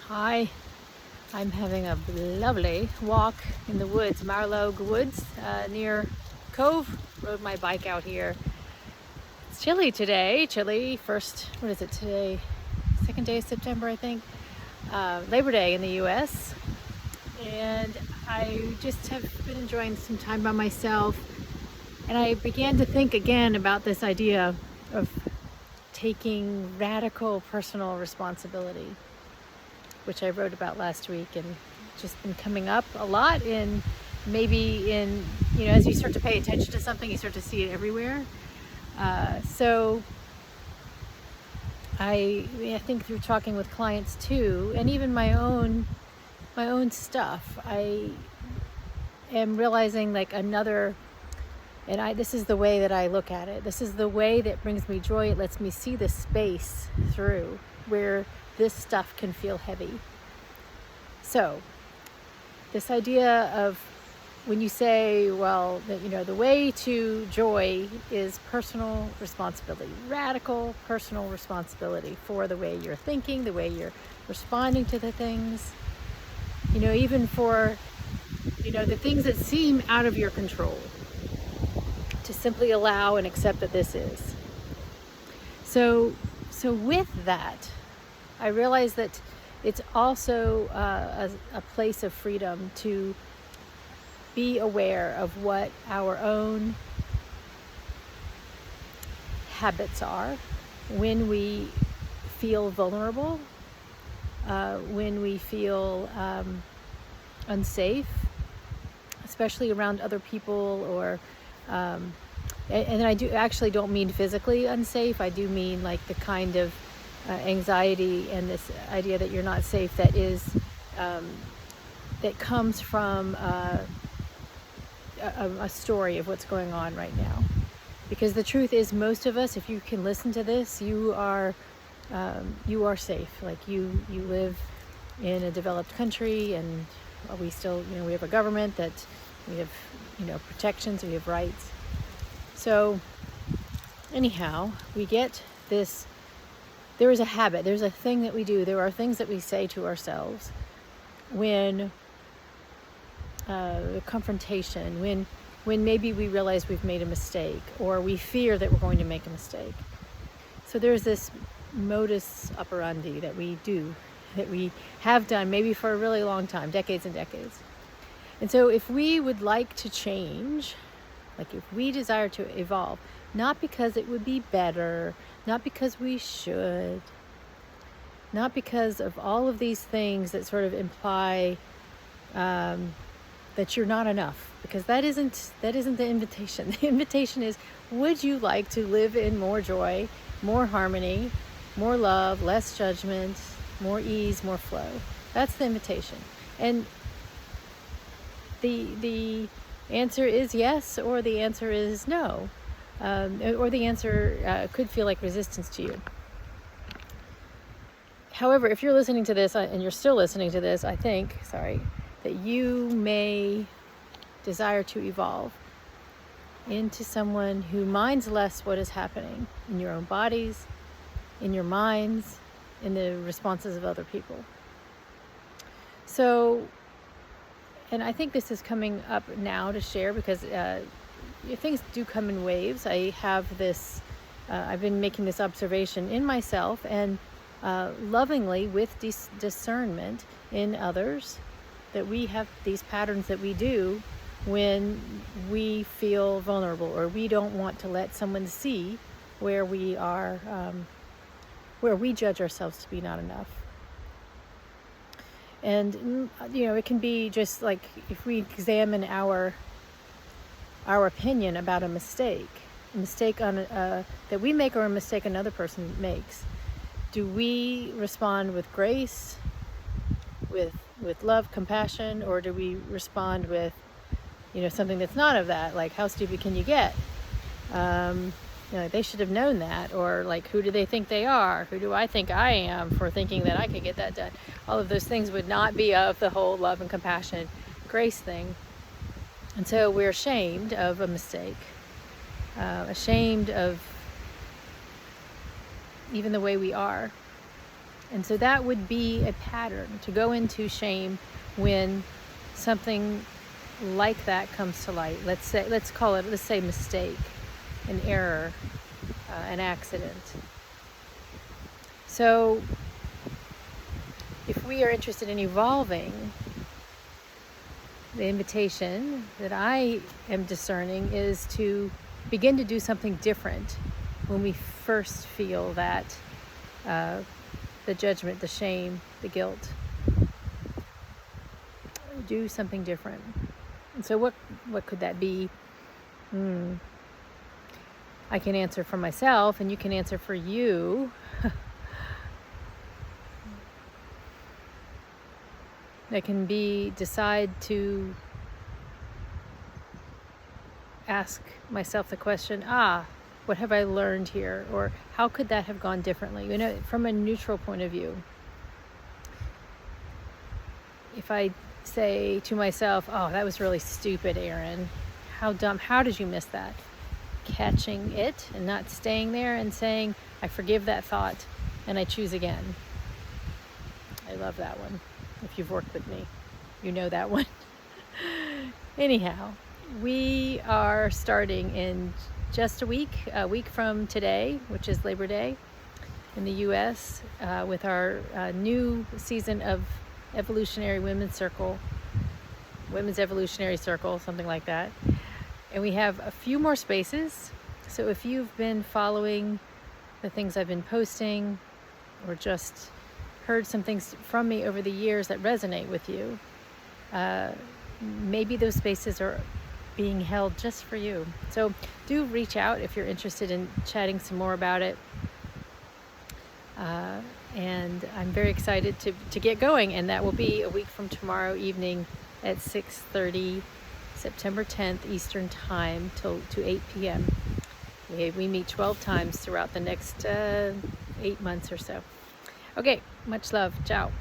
Hi, I'm having a lovely walk in the woods, Marlow Woods, near Cove. Rode my bike out here. It's chilly today. Chilly first, what is it today? Second day of September, I think. Labor Day in the US. And I just have been enjoying some time by myself. And I began to think again about this idea of taking radical personal responsibility, which I wrote about last week, and just been coming up a lot as you start to pay attention to something, you start to see it everywhere. So I think through talking with clients too, and even my own stuff, I am realizing this is the way that I look at it. This is the way that brings me joy. It lets me see the space through where this stuff can feel heavy. So this idea of when you say, well, the way to joy is personal responsibility, radical personal responsibility for the way you're thinking, the way you're responding to the things, even for, the things that seem out of your control, to simply allow and accept that this is. So with that, I realize that it's also a place of freedom to be aware of what our own habits are when we feel vulnerable, when we feel unsafe, especially around other people, or and I don't mean physically unsafe. I do mean like the kind of anxiety and this idea that you're not safe that comes from a story of what's going on right now. Because the truth is, most of us, if you can listen to this, you are safe. Like you live in a developed country, and we still, we have a government that we have, protections, we have rights. So anyhow, we get this. There is a habit, there's a thing that we do, there are things that we say to ourselves when the confrontation, when maybe we realize we've made a mistake, or we fear that we're going to make a mistake. So there's this modus operandi that we do, that we have done maybe for a really long time, decades and decades. And so if we would like to change, like if we desire to evolve, not because it would be better, not because we should, not because of all of these things that sort of imply that you're not enough, because that isn't the invitation. The invitation is, would you like to live in more joy, more harmony, more love, less judgment, more ease, more flow? That's the invitation. And the answer is yes, or the answer is no, or the answer could feel like resistance to you. However, if you're listening to this, and you're still listening to this, I think, that you may desire to evolve into someone who minds less what is happening in your own bodies, in your minds, in the responses of other people. So, and I think this is coming up now to share, because things do come in waves. I have this, I've been making this observation in myself, and lovingly with discernment in others, that we have these patterns that we do when we feel vulnerable, or we don't want to let someone see where we are, where we judge ourselves to be not enough. And it can be just like, if we examine our opinion about a mistake on that we make, or a mistake another person makes. Do we respond with grace, with love, compassion, or do we respond with, something that's not of that, like, how stupid can you get? They should have known that, or like, who do they think they are? Who do I think I am for thinking that I could get that done? All of those things would not be of the whole love and compassion, grace thing. And so we're ashamed of a mistake, ashamed of even the way we are. And so that would be a pattern to go into shame when something like that comes to light. Let's say mistake, an error, an accident. So if we are interested in evolving, the invitation that I am discerning is to begin to do something different when we first feel that the judgment, the shame, the guilt. Do something different. And so what could that be? I can answer for myself, and you can answer for you. That can be decide to ask myself the question, what have I learned here? Or how could that have gone differently? You know, from a neutral point of view. If I say to myself, oh, that was really stupid, Aaron. How dumb. How did you miss that? Catching it and not staying there and saying, I forgive that thought and I choose again. I love that one. If you've worked with me, you know that one. Anyhow, we are starting in just a week from today, which is Labor Day in the U.S., with our new season of Evolutionary Women's Evolutionary Circle, something like that. And we have a few more spaces. So if you've been following the things I've been posting or just heard some things from me over the years that resonate with you, maybe those spaces are being held just for you. So do reach out if you're interested in chatting some more about it. And I'm very excited to get going, and that will be a week from tomorrow evening at 6:30, September 10th Eastern Time to 8 p.m. We meet 12 times throughout the next 8 months or so. Okay, much love. Ciao.